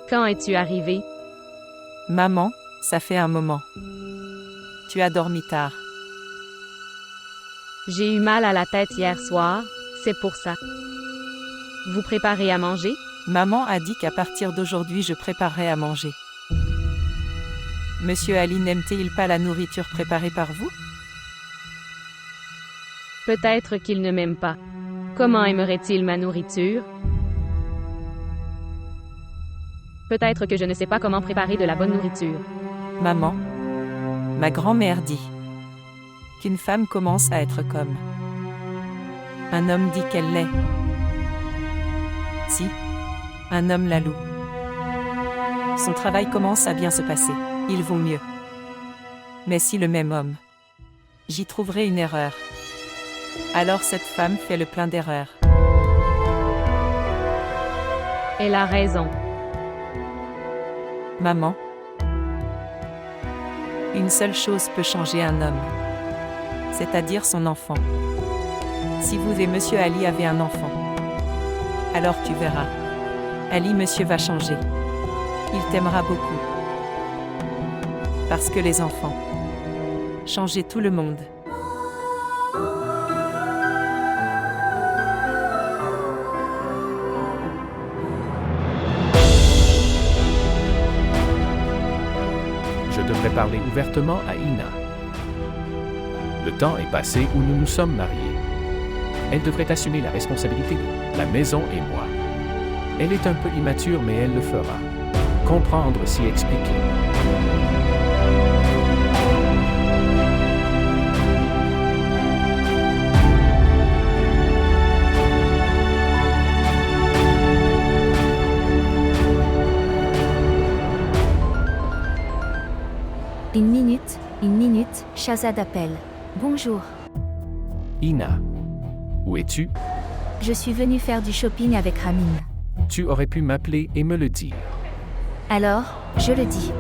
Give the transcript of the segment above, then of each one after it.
Quand es-tu arrivé? Maman, ça fait un moment. Tu as dormi tard. J'ai eu mal à la tête hier soir, c'est pour ça. Vous préparez à manger? Maman a dit qu'à partir d'aujourd'hui je préparerai à manger. Monsieur Ali n'aime-t-il pas la nourriture préparée par vous? Peut-être qu'il ne m'aime pas. Comment aimerait-il ma nourriture? Peut-être que je ne sais pas comment préparer de la bonne nourriture. Maman, ma grand-mère dit qu'une femme commence à être comme un homme dit qu'elle l'est. Si un homme la loue, son travail commence à bien se passer, il vaut mieux. Mais si le même homme, j'y trouverai une erreur, alors cette femme fait le plein d'erreurs. Elle a raison. Maman, une seule chose peut changer un homme, c'est-à-dire son enfant. Si vous et Monsieur Ali avez un enfant, alors tu verras. Ali, monsieur va changer. Il t'aimera beaucoup. Parce que les enfants changent tout le monde. Je devrais parler ouvertement à Ina. Le temps est passé où nous nous sommes mariés. Elle devrait assumer la responsabilité de la maison et moi. Elle est un peu immature, mais elle le fera. Comprendre, s'y expliquer. Une minute, Shahzad appelle. Bonjour. Ina, où es-tu? Je suis venue faire du shopping avec Ramin. Tu aurais pu m'appeler et me le dire. Alors, je le dis.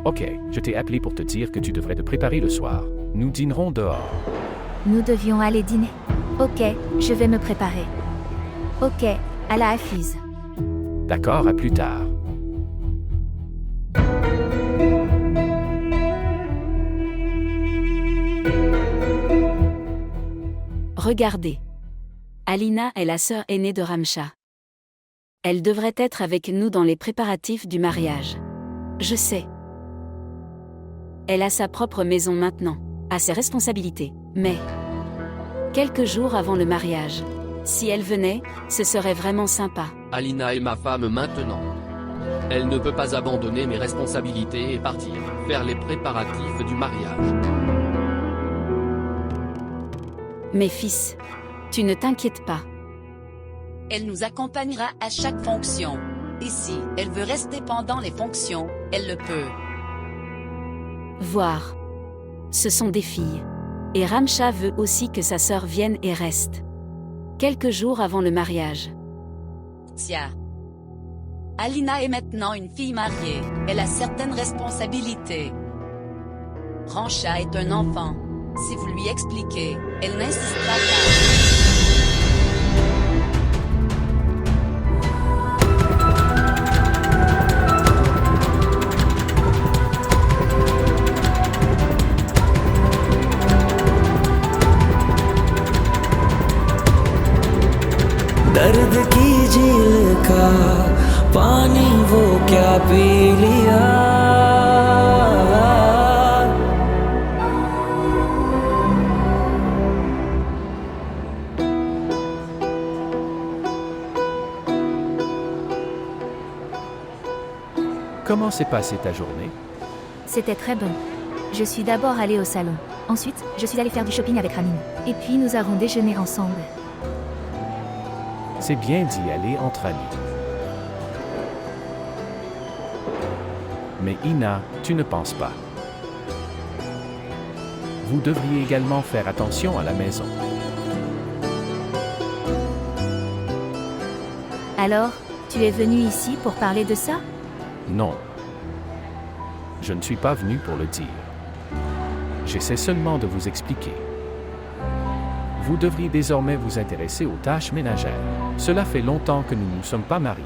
Ok, je t'ai appelé pour te dire que tu devrais te préparer le soir. Nous dînerons dehors. Nous devions aller dîner. Ok, je vais me préparer. Ok, à la Hafiz. D'accord, à plus tard. Regardez. Alina est la sœur aînée de Ramcha. Elle devrait être avec nous dans les préparatifs du mariage. Je sais. Elle a sa propre maison maintenant, a ses responsabilités, mais quelques jours avant le mariage, si elle venait, ce serait vraiment sympa. Alina est ma femme maintenant. Elle ne peut pas abandonner mes responsabilités et partir, faire les préparatifs du mariage. Mes fils, tu ne t'inquiètes pas. Elle nous accompagnera à chaque fonction. Et si elle veut rester pendant les fonctions, elle le peut. Voir. Ce sont des filles. Et Ramcha veut aussi que sa sœur vienne et reste. Quelques jours avant le mariage. Tiens. Alina est maintenant une fille mariée. Elle a certaines responsabilités. Ramcha est un enfant. Si vous lui expliquez, elle n'insistera pas. दर्द की झील का पानी वो क्या पी लिया Comment s'est passée ta journée? C'était très bon. Je suis d'abord allée au salon. Ensuite, je suis allée faire du shopping avec Ramin. Et puis nous avons déjeuné ensemble. C'est bien d'y aller entre amis. Mais Ina, tu ne penses pas. Vous devriez également faire attention à la maison. Alors, tu es venu ici pour parler de ça? Non. Je ne suis pas venu pour le dire. J'essaie seulement de vous expliquer. Vous devriez désormais vous intéresser aux tâches ménagères. Cela fait longtemps que nous ne nous sommes pas mariés.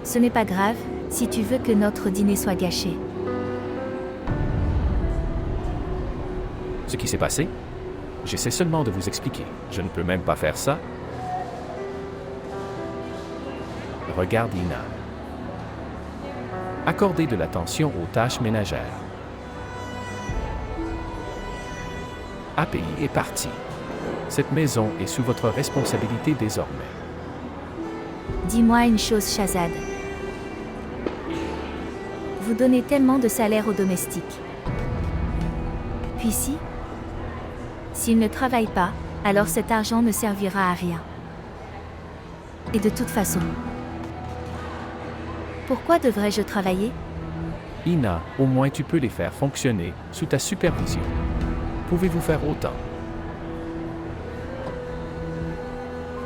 Ce n'est pas grave, si tu veux que notre dîner soit gâché. Ce qui s'est passé? J'essaie seulement de vous expliquer. Je ne peux même pas faire ça. Regarde Ina. Accordez de l'attention aux tâches ménagères. API est parti. Cette maison est sous votre responsabilité désormais. Dis-moi une chose, Shahzad. Vous donnez tellement de salaire aux domestiques. Puis s'ils ne travaillent pas, alors cet argent ne servira à rien. Et de toute façon, pourquoi devrais-je travailler? Ina, au moins tu peux les faire fonctionner sous ta supervision. Pouvez-vous faire autant?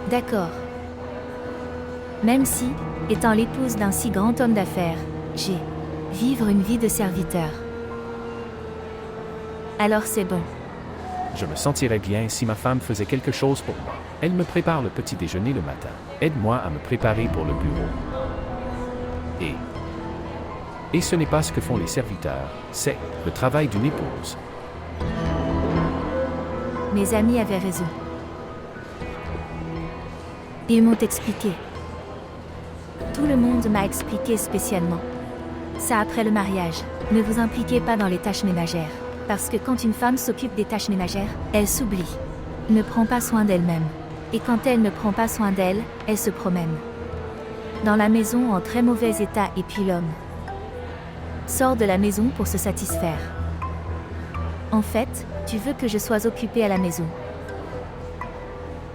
D'accord. Même si, étant l'épouse d'un si grand homme d'affaires, j'ai vivre une vie de serviteur. Alors c'est bon. Je me sentirais bien si ma femme faisait quelque chose pour moi. Elle me prépare le petit déjeuner le matin. Aide-moi à me préparer pour le bureau. Et ce n'est pas ce que font les serviteurs, c'est le travail d'une épouse. Mes amis avaient raison. Ils m'ont expliqué. Tout le monde m'a expliqué spécialement. Ça après le mariage, ne vous impliquez pas dans les tâches ménagères. Parce que quand une femme s'occupe des tâches ménagères, elle s'oublie. Ne prend pas soin d'elle-même. Et quand elle ne prend pas soin d'elle, elle se promène dans la maison en très mauvais état et puis l'homme sort de la maison pour se satisfaire. En fait, tu veux que je sois occupée à la maison.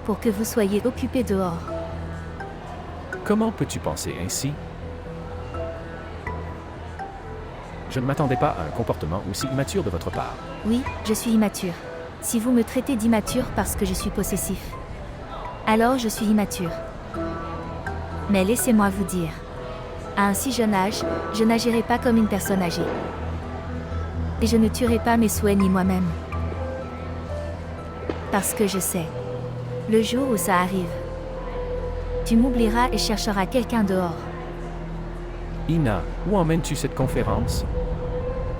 Pour que vous soyez occupés dehors. Comment peux-tu penser ainsi? Je ne m'attendais pas à un comportement aussi immature de votre part. Oui, je suis immature. Si vous me traitez d'immature parce que je suis possessif, alors je suis immature. Mais laissez-moi vous dire. À un si jeune âge, je n'agirai pas comme une personne âgée. Et je ne tuerai pas mes souhaits ni moi-même. Parce que je sais. Le jour où ça arrive, tu m'oublieras et chercheras quelqu'un dehors. Ina, où emmènes-tu cette conférence?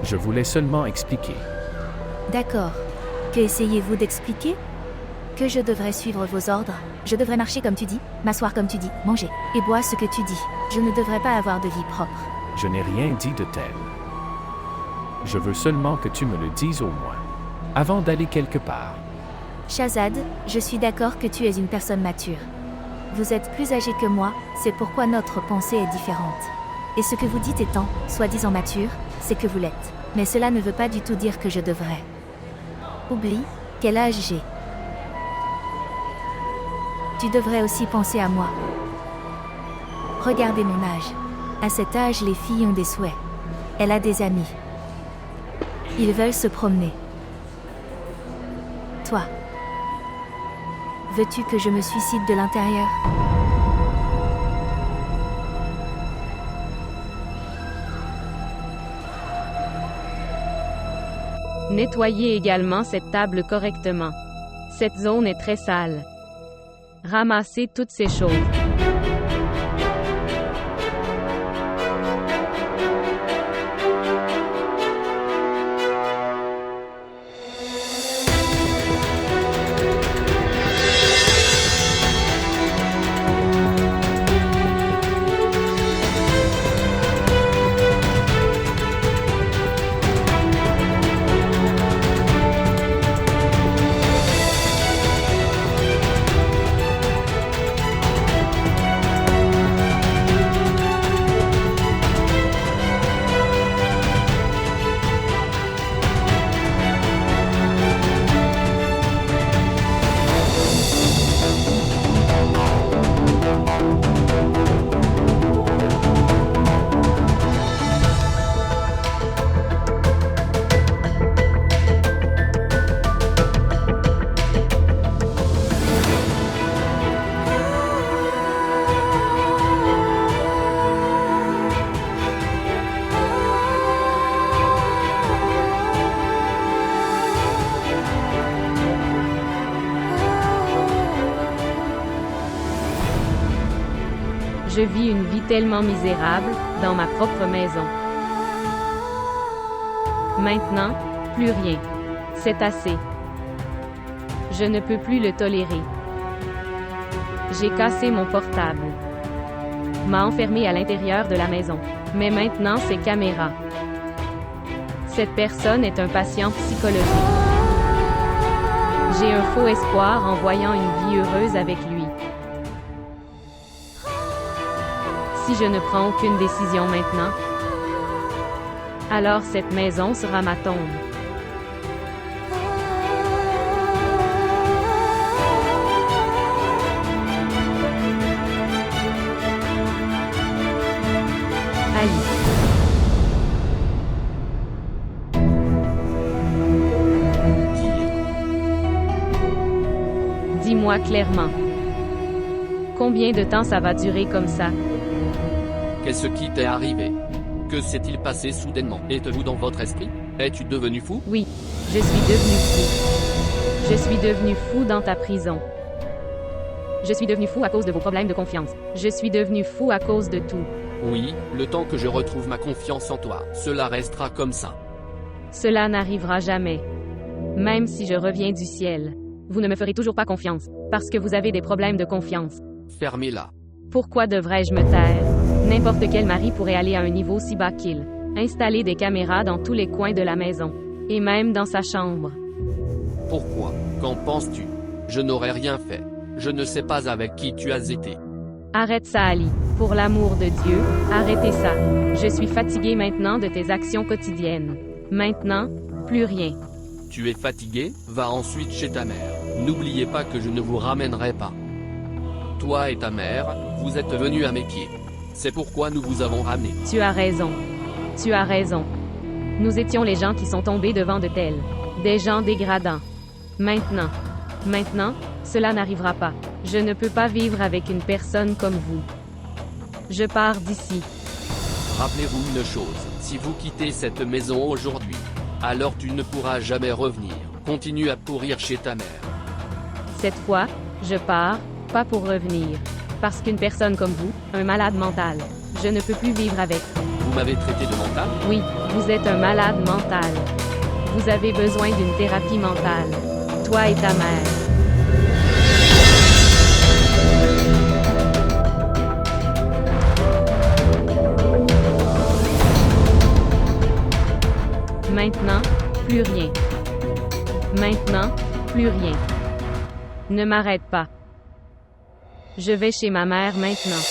Je voulais seulement expliquer. D'accord. Que essayez-vous d'expliquer? Que je devrais suivre vos ordres? Je devrais marcher comme tu dis, m'asseoir comme tu dis, manger, et boire ce que tu dis. Je ne devrais pas avoir de vie propre. Je n'ai rien dit de tel. Je veux seulement que tu me le dises au moins, avant d'aller quelque part. Shahzad, je suis d'accord que tu es une personne mature. Vous êtes plus âgé que moi, c'est pourquoi notre pensée est différente. Et ce que vous dites étant, soi-disant mature, c'est que vous l'êtes. Mais cela ne veut pas du tout dire que je devrais. Oublie, quel âge j'ai. Tu devrais aussi penser à moi. Regardez mon âge. À cet âge, les filles ont des souhaits. Elle a des amis. Ils veulent se promener. Toi, veux-tu que je me suicide de l'intérieur? Nettoyez également cette table correctement. Cette zone est très sale. Ramassez toutes ces choses. Je vis une vie tellement misérable, dans ma propre maison. Maintenant, plus rien. C'est assez. Je ne peux plus le tolérer. J'ai cassé mon portable. M'a enfermé à l'intérieur de la maison. Mais maintenant c'est caméra. Cette personne est un patient psychologique. J'ai un faux espoir en voyant une vie heureuse avec lui. Si je ne prends aucune décision maintenant, alors cette maison sera ma tombe. Ali. Dis-moi clairement. Combien de temps ça va durer comme ça? Qu'est-ce qui t'est arrivé? Que s'est-il passé soudainement? Êtes-vous dans votre esprit? Es-tu devenu fou? Oui, je suis devenu fou. Je suis devenu fou dans ta prison. Je suis devenu fou à cause de vos problèmes de confiance. Je suis devenu fou à cause de tout. Oui, le temps que je retrouve ma confiance en toi, cela restera comme ça. Cela n'arrivera jamais. Même si je reviens du ciel. Vous ne me ferez toujours pas confiance, parce que vous avez des problèmes de confiance. Fermez-la. Pourquoi devrais-je me taire? N'importe quel mari pourrait aller à un niveau si bas qu'il. Installer des caméras dans tous les coins de la maison. Et même dans sa chambre. Pourquoi? Qu'en penses-tu? Je n'aurais rien fait. Je ne sais pas avec qui tu as été. Arrête ça, Ali. Pour l'amour de Dieu, arrêtez ça. Je suis fatigué maintenant de tes actions quotidiennes. Maintenant, plus rien. Tu es fatigué? Va ensuite chez ta mère. N'oubliez pas que je ne vous ramènerai pas. Toi et ta mère, vous êtes venus à mes pieds. C'est pourquoi nous vous avons ramené. Tu as raison. Tu as raison. Nous étions les gens qui sont tombés devant de tels. Des gens dégradants. Maintenant, cela n'arrivera pas. Je ne peux pas vivre avec une personne comme vous. Je pars d'ici. Rappelez-vous une chose, si vous quittez cette maison aujourd'hui, alors tu ne pourras jamais revenir. Continue à pourrir chez ta mère. Cette fois, je pars, pas pour revenir. Parce qu'une personne comme vous, un malade mental, je ne peux plus vivre avec. Vous m'avez traité de mental? Oui, vous êtes un malade mental. Vous avez besoin d'une thérapie mentale. Toi et ta mère. Maintenant, plus rien. Maintenant, plus rien. Ne m'arrête pas. Je vais chez ma mère maintenant.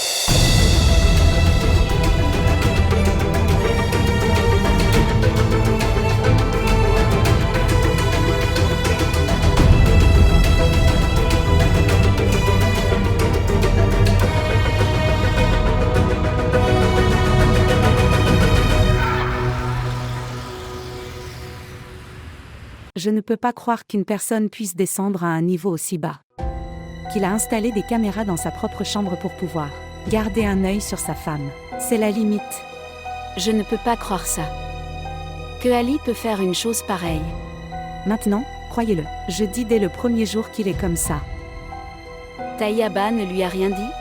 Je ne peux pas croire qu'une personne puisse descendre à un niveau aussi bas. Qu'il a installé des caméras dans sa propre chambre pour pouvoir garder un œil sur sa femme. C'est la limite. Je ne peux pas croire ça. Que Ali peut faire une chose pareille. Maintenant, croyez-le, je dis dès le premier jour qu'il est comme ça. Taïaba ne lui a rien dit?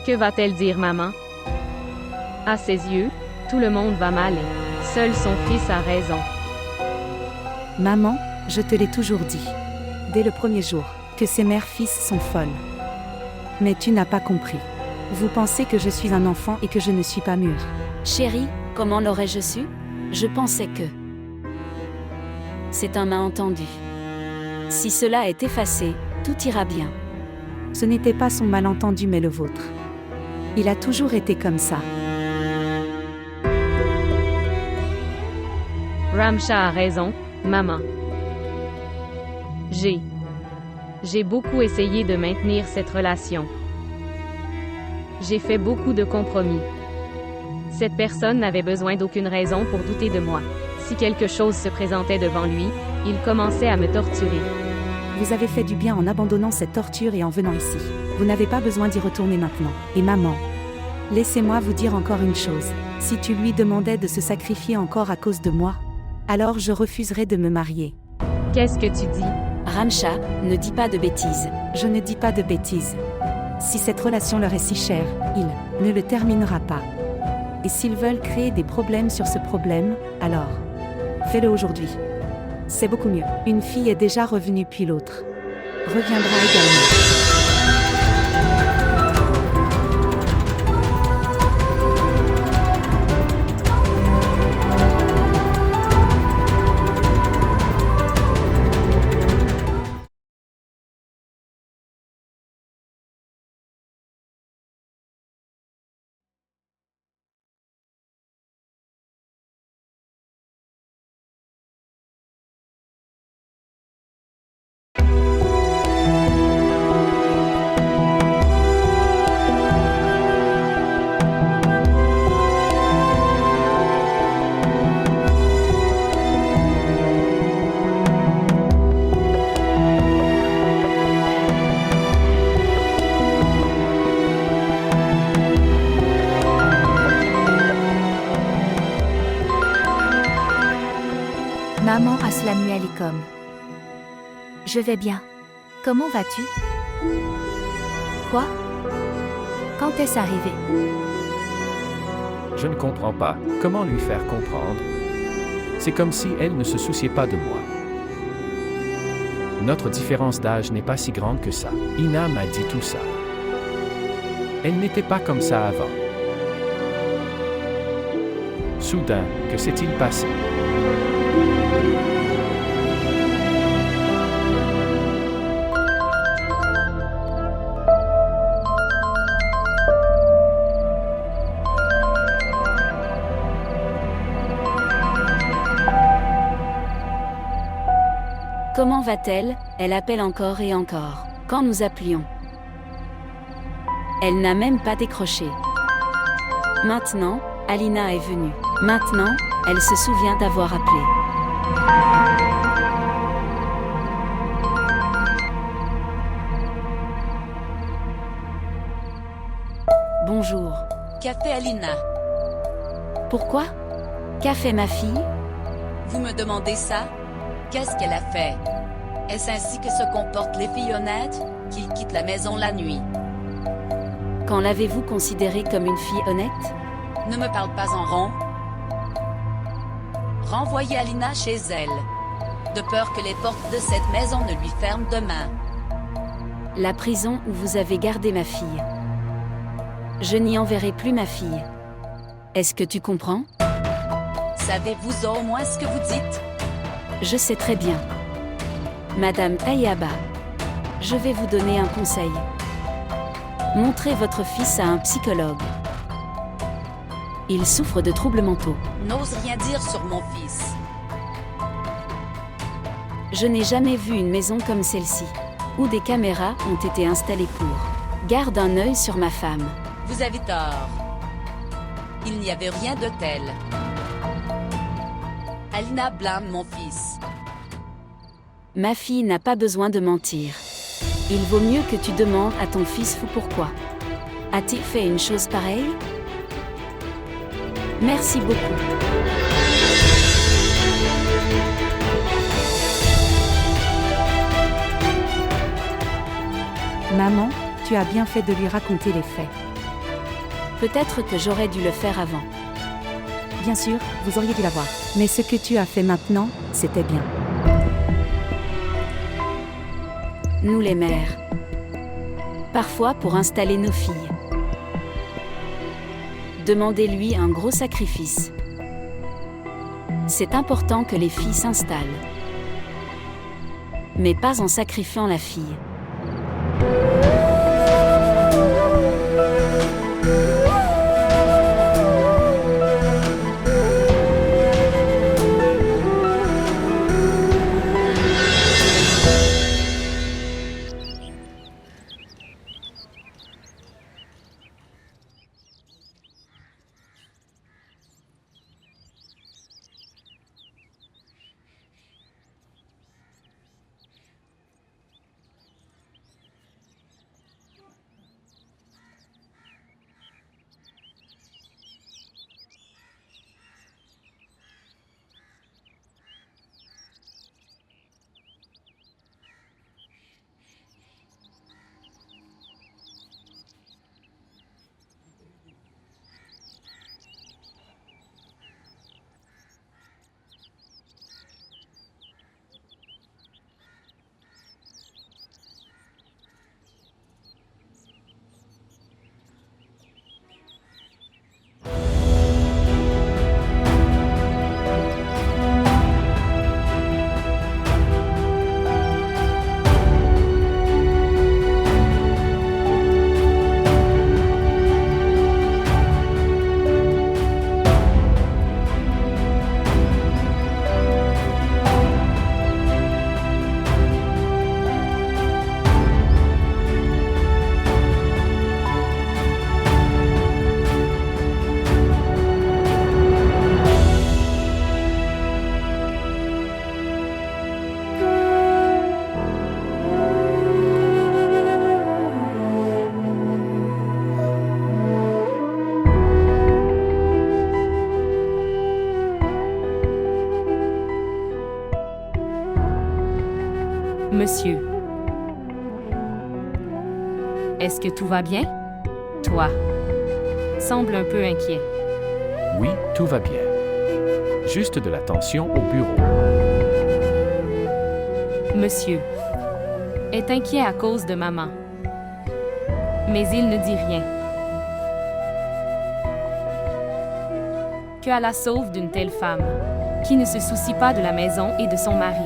Que va-t-elle dire, maman? À ses yeux, tout le monde va mal et seul son fils a raison. Maman, je te l'ai toujours dit. Dès le premier jour, que ces mères-fils sont folles. Mais tu n'as pas compris. Vous pensez que je suis un enfant et que je ne suis pas mûre. Chérie, comment l'aurais-je su? Je pensais que... C'est un malentendu. Si cela est effacé, tout ira bien. Ce n'était pas son malentendu mais le vôtre. Il a toujours été comme ça. Ramsha a raison, maman. J'ai beaucoup essayé de maintenir cette relation. J'ai fait beaucoup de compromis. Cette personne n'avait besoin d'aucune raison pour douter de moi. Si quelque chose se présentait devant lui, il commençait à me torturer. Vous avez fait du bien en abandonnant cette torture et en venant ici. Vous n'avez pas besoin d'y retourner maintenant. Et maman, laissez-moi vous dire encore une chose. Si tu lui demandais de se sacrifier encore à cause de moi, alors je refuserais de me marier. Qu'est-ce que tu dis? Ramsha, ne dis pas de bêtises. Je ne dis pas de bêtises. Si cette relation leur est si chère, il ne le terminera pas. Et s'ils veulent créer des problèmes sur ce problème, alors fais-le aujourd'hui. C'est beaucoup mieux. Une fille est déjà revenue puis l'autre reviendra également. Maman Assalamu alaikum. Je vais bien. Comment vas-tu? Quoi? Quand est-ce arrivé? Je ne comprends pas. Comment lui faire comprendre? C'est comme si elle ne se souciait pas de moi. Notre différence d'âge n'est pas si grande que ça. Ina m'a dit tout ça. Elle n'était pas comme ça avant. Soudain, que s'est-il passé? Comment va-t-elle? Elle appelle encore et encore. Quand nous appelions, elle n'a même pas décroché. Maintenant, Alina est venue. Maintenant, elle se souvient d'avoir appelé. Bonjour. Qu'a fait Alina? Pourquoi? Qu'a fait ma fille? Vous me demandez ça? Qu'est-ce qu'elle a fait? Est-ce ainsi que se comportent les filles honnêtes, qui quittent la maison la nuit? Quand l'avez-vous considérée comme une fille honnête? Ne me parle pas en rond. Renvoyez Alina chez elle. De peur que les portes de cette maison ne lui ferment demain. La prison où vous avez gardé ma fille. Je n'y enverrai plus ma fille. Est-ce que tu comprends? Savez-vous au moins ce que vous dites? Je sais très bien. Madame Ayaba, je vais vous donner un conseil. Montrez votre fils à un psychologue. Il souffre de troubles mentaux. N'ose rien dire sur mon fils. Je n'ai jamais vu une maison comme celle-ci, où des caméras ont été installées pour. Garde un œil sur ma femme. Vous avez tort. Il n'y avait rien de tel. Alina blâme mon fils. Ma fille n'a pas besoin de mentir. Il vaut mieux que tu demandes à ton fils fou pourquoi. A-t-il fait une chose pareille? Merci beaucoup. Maman, tu as bien fait de lui raconter les faits. Peut-être que j'aurais dû le faire avant. Bien sûr, vous auriez dû la voir. Mais ce que tu as fait maintenant, c'était bien. Nous les mères. Parfois pour installer nos filles. Demandez-lui un gros sacrifice. C'est important que les filles s'installent. Mais pas en sacrifiant la fille. Monsieur. Est-ce que tout va bien? Toi. Semble un peu inquiet. Oui, tout va bien. Juste de la tension au bureau. Monsieur. Est inquiet à cause de maman. Mais il ne dit rien. Que Allah sauve d'une telle femme, qui ne se soucie pas de la maison et de son mari.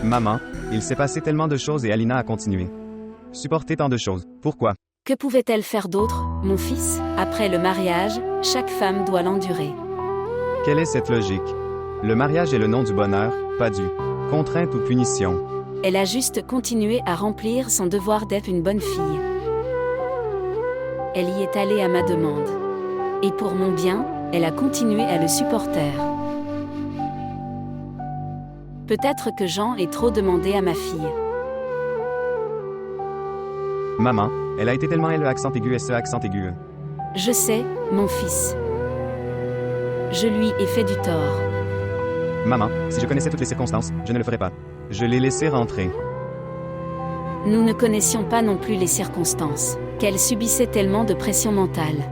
Maman, il s'est passé tellement de choses et Alina a continué. Supporter tant de choses. Pourquoi? Que pouvait-elle faire d'autre, mon fils? Après le mariage, chaque femme doit l'endurer. Quelle est cette logique? Le mariage est le nom du bonheur, pas du contrainte ou punition. Elle a juste continué à remplir son devoir d'être une bonne fille. Elle y est allée à ma demande. Et pour mon bien, elle a continué à le supporter. Peut-être que Jean est trop demandé à ma fille. Maman, elle a été tellement elle accent aigu et ce accent aigu. Je sais, mon fils. Je lui ai fait du tort. Maman, si je connaissais toutes les circonstances, je ne le ferais pas. Je l'ai laissé rentrer. Nous ne connaissions pas non plus les circonstances, qu'elle subissait tellement de pression mentale.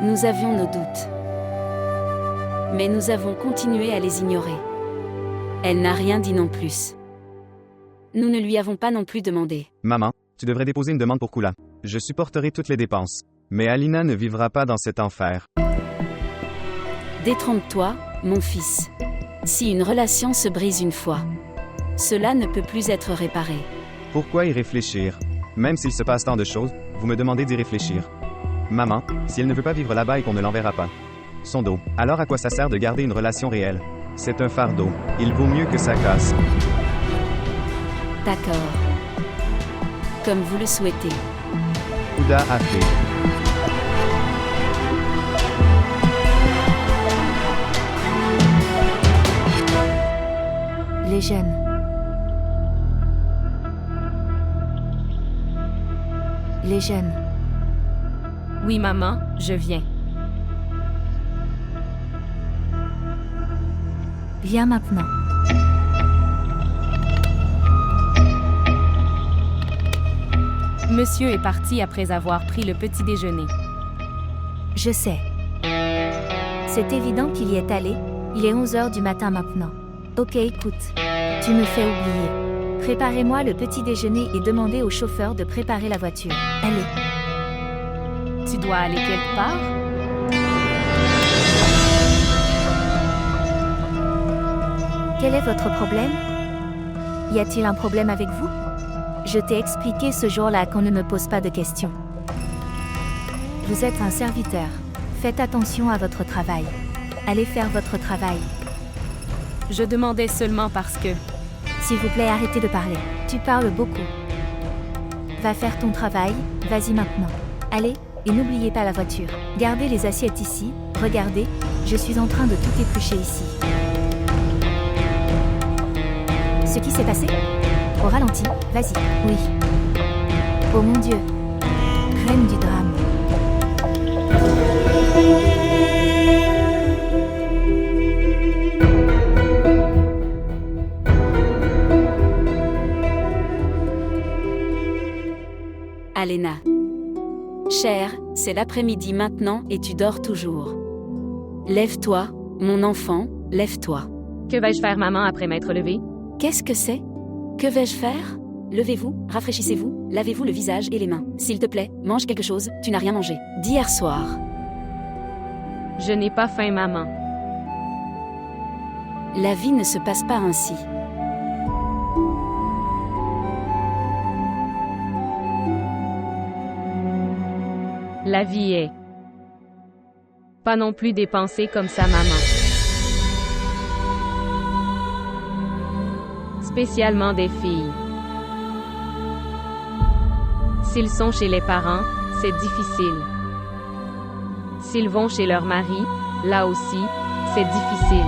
Nous avions nos doutes. Mais nous avons continué à les ignorer. Elle n'a rien dit non plus. Nous ne lui avons pas non plus demandé. Maman, tu devrais déposer une demande pour Kula. Je supporterai toutes les dépenses. Mais Alina ne vivra pas dans cet enfer. Détrompe-toi, mon fils. Si une relation se brise une fois, cela ne peut plus être réparé. Pourquoi y réfléchir? Même s'il se passe tant de choses, vous me demandez d'y réfléchir. Maman, si elle ne veut pas vivre là-bas et qu'on ne l'enverra pas. Son dos. Alors à quoi ça sert de garder une relation réelle? C'est un fardeau. Il vaut mieux que ça casse. D'accord. Comme vous le souhaitez. Ouda a fait. Les jeunes. Les jeunes. Oui, maman, je viens. Viens maintenant. Monsieur est parti après avoir pris le petit déjeuner. Je sais. C'est évident qu'il y est allé. Il est 11 heures du matin maintenant. Ok, écoute. Tu me fais oublier. Préparez-moi le petit déjeuner et demandez au chauffeur de préparer la voiture. Allez. Tu dois aller quelque part? Quel est votre problème? Y a-t-il un problème avec vous? Je t'ai expliqué ce jour-là qu'on ne me pose pas de questions. Vous êtes un serviteur. Faites attention à votre travail. Allez faire votre travail. Je demandais seulement parce que... S'il vous plaît, arrêtez de parler. Tu parles beaucoup. Va faire ton travail, vas-y maintenant. Allez, et n'oubliez pas la voiture. Gardez les assiettes ici, regardez, je suis en train de tout éplucher ici. Ce qui s'est passé? Au ralenti, vas-y, oui. Oh mon Dieu. Reine du drame. Alena. Chère, c'est l'après-midi maintenant et tu dors toujours. Lève-toi, mon enfant, lève-toi. Que vais-je faire, maman, après m'être levée? Qu'est-ce que c'est? Que vais-je faire? Levez-vous, rafraîchissez-vous, lavez-vous le visage et les mains. S'il te plaît, mange quelque chose, tu n'as rien mangé. D'hier soir. Je n'ai pas faim, maman. La vie ne se passe pas ainsi. La vie est... pas non plus dépensée comme sa maman. Spécialement des filles. S'ils sont chez les parents, c'est difficile. S'ils vont chez leur mari, là aussi, c'est difficile.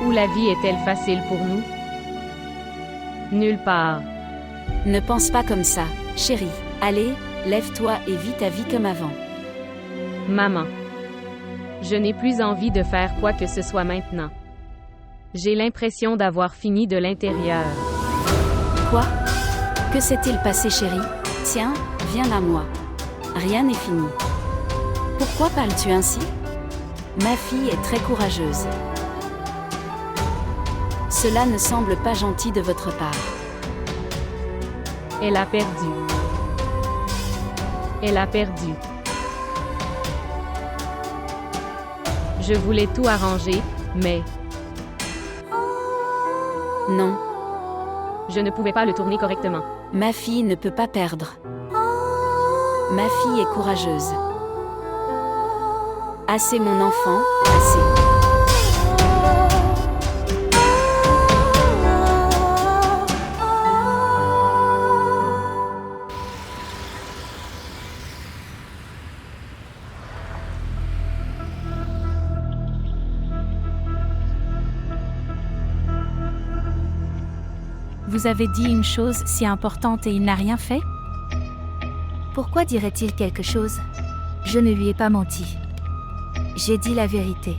Où la vie est-elle facile pour nous? Nulle part. Ne pense pas comme ça, chérie. Allez, lève-toi et vis ta vie comme avant. Maman. Je n'ai plus envie de faire quoi que ce soit maintenant. J'ai l'impression d'avoir fini de l'intérieur. Quoi? Que s'est-il passé, chérie? Tiens, viens à moi. Rien n'est fini. Pourquoi parles-tu ainsi? Ma fille est très courageuse. Cela ne semble pas gentil de votre part. Elle a perdu. Elle a perdu. Je voulais tout arranger, mais non. je ne pouvais pas le tourner correctement. Ma fille ne peut pas perdre. Ma fille est courageuse. Assez mon enfant, assez. Vous avez dit une chose si importante et il n'a rien fait? Pourquoi dirait-il quelque chose? Je ne lui ai pas menti. J'ai dit la vérité.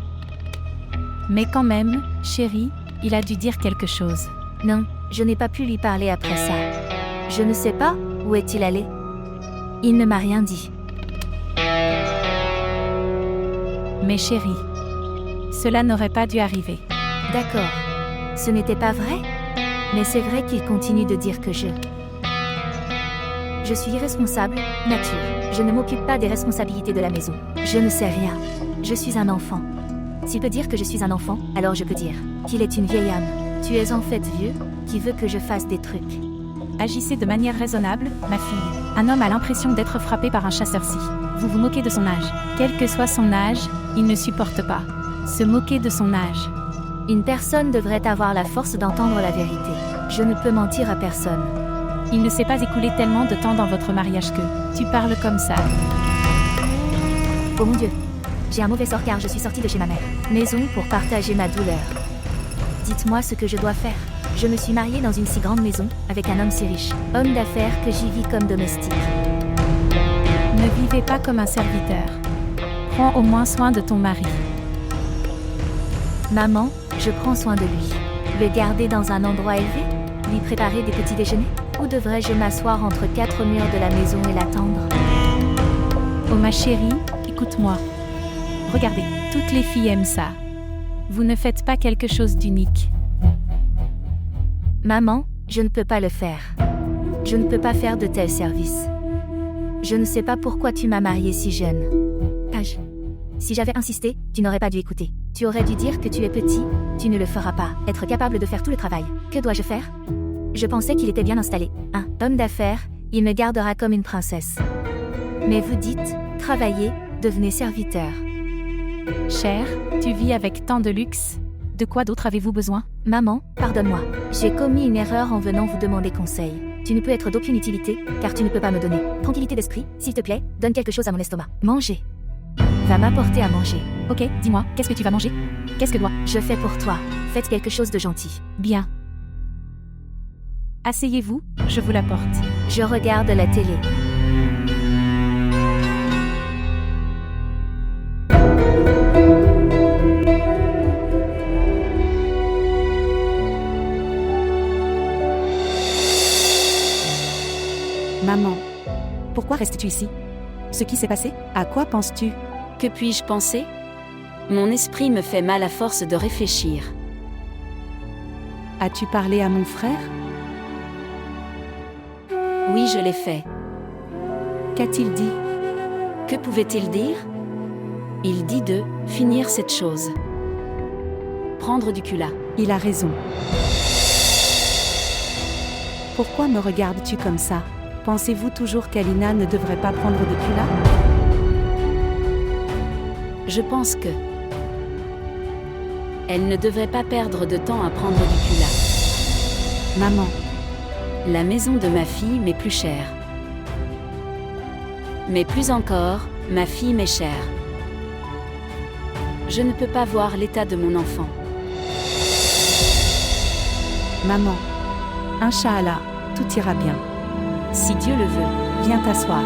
Mais quand même, chérie, il a dû dire quelque chose. Non, je n'ai pas pu lui parler après ça. Je ne sais pas, où est-il allé? Il ne m'a rien dit. Mais chérie, cela n'aurait pas dû arriver. D'accord. Ce n'était pas vrai? Mais c'est vrai qu'il continue de dire que je suis irresponsable, nature. Je ne m'occupe pas des responsabilités de la maison. Je ne sais rien. Je suis un enfant. S'il peut dire que je suis un enfant, alors je peux dire qu'il est une vieille âme. Tu es en fait vieux, qui veut que je fasse des trucs. Agissez de manière raisonnable, ma fille. Un homme a l'impression d'être frappé par un chasseur-ci. Vous vous moquez de son âge. Quel que soit son âge, il ne supporte pas. Se moquer de son âge. Une personne devrait avoir la force d'entendre la vérité. Je ne peux mentir à personne. Il ne s'est pas écoulé tellement de temps dans votre mariage que tu parles comme ça. Oh mon Dieu. J'ai un mauvais sort car je suis sortie de chez ma mère. Maison pour partager ma douleur. Dites-moi ce que je dois faire. Je me suis mariée dans une si grande maison, avec un homme si riche. Homme d'affaires que j'y vis comme domestique. Ne vivez pas comme un serviteur. Prends au moins soin de ton mari. Maman, je prends soin de lui. Le garder dans un endroit élevé? Lui préparer des petits déjeuners? Ou devrais-je m'asseoir entre quatre murs de la maison et l'attendre? Oh ma chérie, écoute-moi. Regardez, toutes les filles aiment ça. Vous ne faites pas quelque chose d'unique. Maman, je ne peux pas le faire. Je ne peux pas faire de tels services. Je ne sais pas pourquoi tu m'as mariée si jeune. Âge. Si j'avais insisté, tu n'aurais pas dû écouter. Tu aurais dû dire que tu es petit, tu ne le feras pas. Être capable de faire tout le travail. Que dois-je faire? Je pensais qu'il était bien installé. Un homme d'affaires, il me gardera comme une princesse. Mais vous dites, travaillez, devenez serviteur. Cher, tu vis avec tant de luxe. De quoi d'autre avez-vous besoin? Maman, pardonne-moi. J'ai commis une erreur en venant vous demander conseil. Tu ne peux être d'aucune utilité, car tu ne peux pas me donner. Tranquillité d'esprit, s'il te plaît, donne quelque chose à mon estomac. Manger. Va m'apporter à manger. Ok, dis-moi, qu'est-ce que tu vas manger? Qu'est-ce que je fais pour toi? Faites quelque chose de gentil. Bien. Asseyez-vous, je vous l'apporte. Je regarde la télé. Maman, pourquoi restes-tu ici? Ce qui s'est passé? À quoi penses-tu? Que puis-je penser? Mon esprit me fait mal à force de réfléchir. As-tu parlé à mon frère? Oui, je l'ai fait. Qu'a-t-il dit? Que pouvait-il dire? Il dit de finir cette chose. Prendre du cul. Il a raison. Pourquoi me regardes-tu comme ça? Pensez-vous toujours qu'Alina ne devrait pas prendre de cul? Je pense que elle ne devrait pas perdre de temps à prendre du cul. Maman. La maison de ma fille m'est plus chère. Mais plus encore, ma fille m'est chère. Je ne peux pas voir l'état de mon enfant. Maman. Inch'Allah, tout ira bien. Si Dieu le veut. Viens t'asseoir.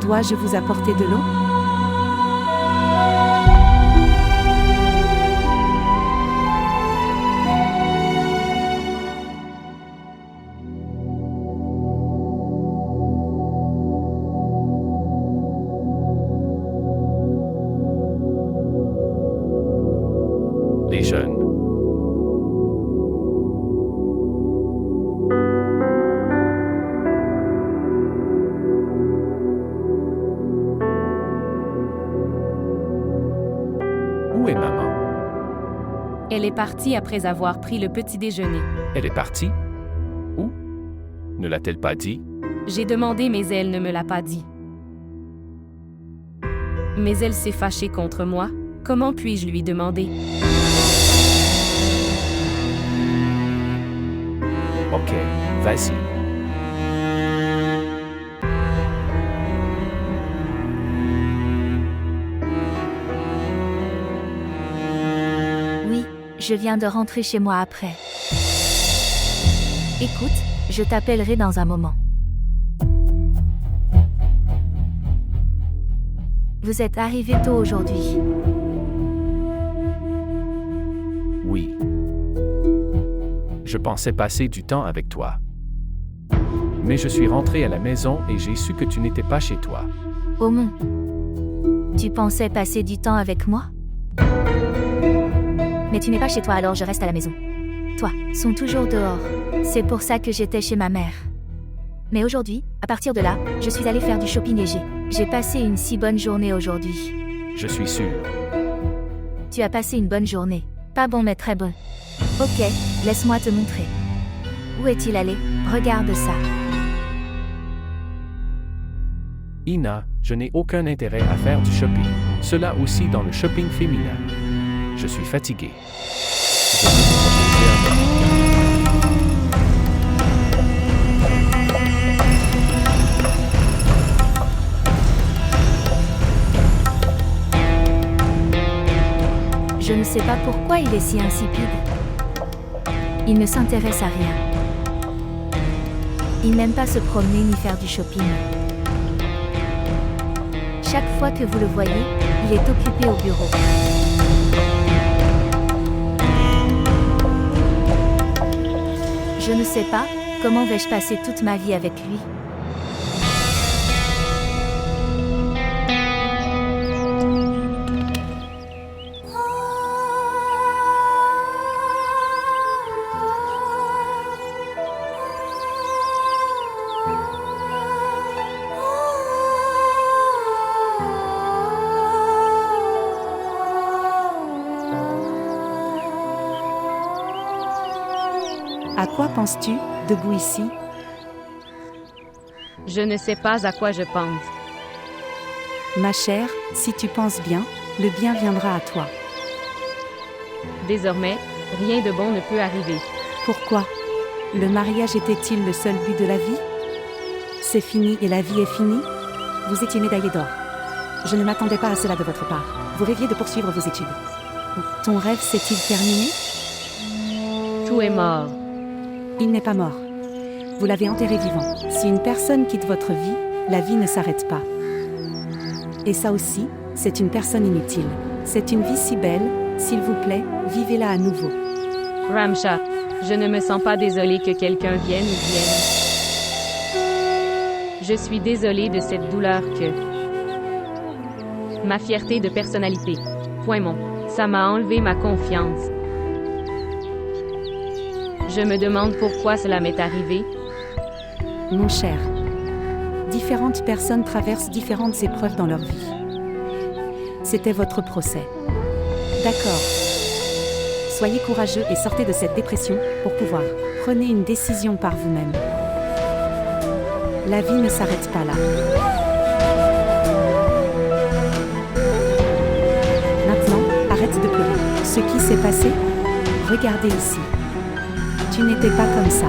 Dois-je vous apporter de l'eau? Les jeunes. Où est maman? Elle est partie après avoir pris le petit déjeuner. Elle est partie? Où? Ne l'a-t-elle pas dit? J'ai demandé, mais elle ne me l'a pas dit. Mais elle s'est fâchée contre moi. Comment puis-je lui demander? Ok, vas-y. Oui, je viens de rentrer chez moi après. Écoute, je t'appellerai dans un moment. Vous êtes arrivé tôt aujourd'hui. Oui. Je pensais passer du temps avec toi. Mais je suis rentré à la maison et j'ai su que tu n'étais pas chez toi. Aumont. Tu pensais passer du temps avec moi? Mais tu n'es pas chez toi, alors je reste à la maison. Toi, sont toujours dehors. C'est pour ça que j'étais chez ma mère. Mais aujourd'hui, à partir de là, je suis allée faire du shopping et j'ai passé une si bonne journée aujourd'hui. Je suis sûr. Tu as passé une bonne journée. Pas bon mais très bon. Ok, laisse-moi te montrer. Où est-il allé? Regarde ça. Ina, je n'ai aucun intérêt à faire du shopping. Cela aussi dans le shopping féminin. Je suis fatigué. Je vais te proposer un autre. Je ne sais pas pourquoi il est si insipide. Il ne s'intéresse à rien. Il n'aime pas se promener ni faire du shopping. Chaque fois que vous le voyez, il est occupé au bureau. Je ne sais pas, comment vais-je passer toute ma vie avec lui? À quoi penses-tu, debout ici? Je ne sais pas à quoi je pense. Ma chère, si tu penses bien, le bien viendra à toi. Désormais, rien de bon ne peut arriver. Pourquoi? Le mariage était-il le seul but de la vie? C'est fini et la vie est finie? Vous étiez médaillé d'or. Je ne m'attendais pas à cela de votre part. Vous rêviez de poursuivre vos études. Ton rêve s'est-il terminé? Tout est mort. Il n'est pas mort. Vous l'avez enterré vivant. Si une personne quitte votre vie, la vie ne s'arrête pas. Et ça aussi, c'est une personne inutile. C'est une vie si belle, s'il vous plaît, vivez-la à nouveau. Ramsha, je ne me sens pas désolée que quelqu'un vienne ou vienne. Je suis désolée de cette douleur que... Ma fierté de personnalité. Point mon. Ça m'a enlevé ma confiance. Je me demande pourquoi cela m'est arrivé. Mon cher, différentes personnes traversent différentes épreuves dans leur vie. C'était votre procès. D'accord. Soyez courageux et sortez de cette dépression pour pouvoir. Prenez une décision par vous-même. La vie ne s'arrête pas là. Maintenant, arrête de pleurer. Ce qui s'est passé, regardez ici. Tu n'étais pas comme ça.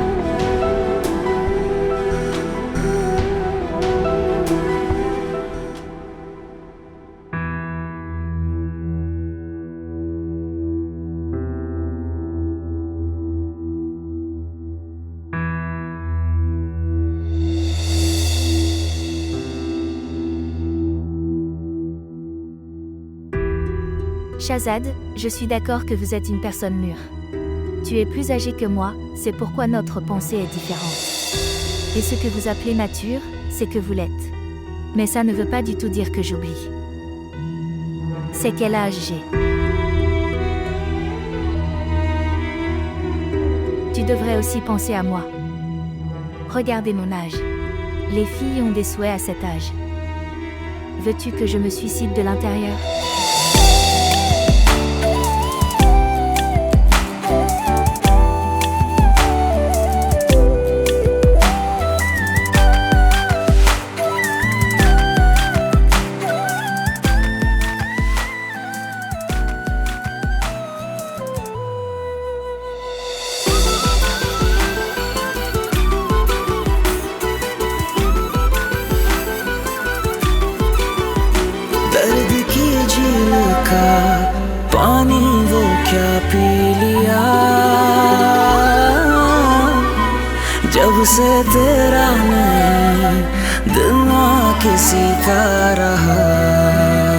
Shahzad, je suis d'accord que vous êtes une personne mûre. Tu es plus âgé que moi, c'est pourquoi notre pensée est différente. Et ce que vous appelez mature, c'est que vous l'êtes. Mais ça ne veut pas du tout dire que j'oublie. C'est quel âge j'ai? Tu devrais aussi penser à moi. Regardez mon âge. Les filles ont des souhaits à cet âge. Veux-tu que je me suicide de l'intérieur? दर्द की झील का पानी वो क्या पी लिया जब से तेरा नहीं दिल ना किसी का रहा